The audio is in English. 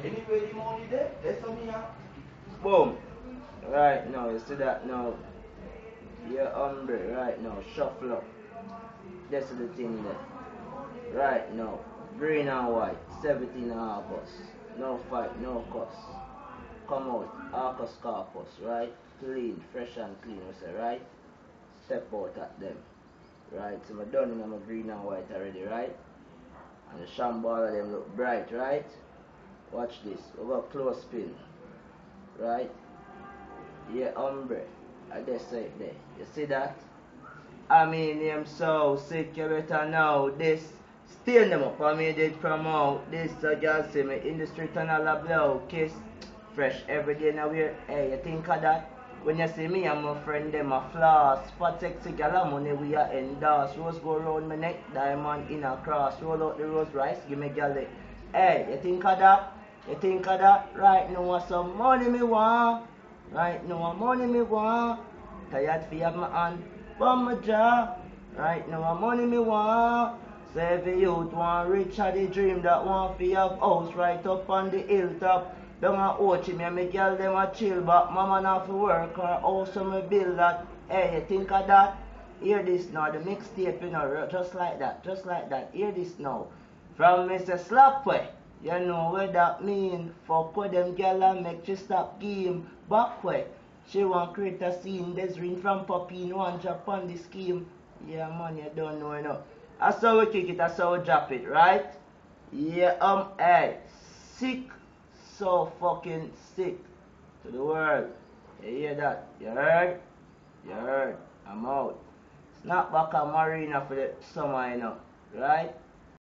Anyway, the money there, that's on me. Boom. Right now, you see that now? Your umbre right now, shuffle up. That's the thing there. Right now, green and white, 17 August. No fight, no cuss. Come out, Arcus Carpus, right? Clean, fresh and clean, we say, right? Step out at them. Right, so I'm done in my green and white already, right? And the shamball of them look bright, right? Watch this. We got close spin. Right? Yeah, ombre. I just say it there. You see that? I mean, I'm so sick, you better know this. Steal them up, I mean, they promote this, so just see me in the street and all a blow, kiss, fresh every day now wear. Hey, you think of that? When you see me and my friend, them a floss, spot sexy gal of money we are endorse, rose go round my neck, diamond in a cross, roll out the rose rice, give me gal it. Hey, you think of that? You think of that? Right now, what some money me want? Right now, what money me want? Tired for have my hand from my jaw. Right now, what money me want? So every youth want rich at the dream that want fi have house right up on the hilltop. Down a Ochi, me and me girl them a chill, but mama not fi work or house so me build that. Hey, you think of that? Hear this now, the mixtape, you know, just like that, just like that. Hear this now. From Mr. Slapway, you know what that mean. Fuck with them girl and make you stop game. Back way, she want create a scene. There's ring from Puppy, one drop on the scheme. Yeah man, you don't know enough. That's how we kick it, that's how we drop it, right? Yeah, hey, sick, so fucking sick to the world. You hear that? You heard? You heard? I'm out. Snap back a marina for the summer, you know, right?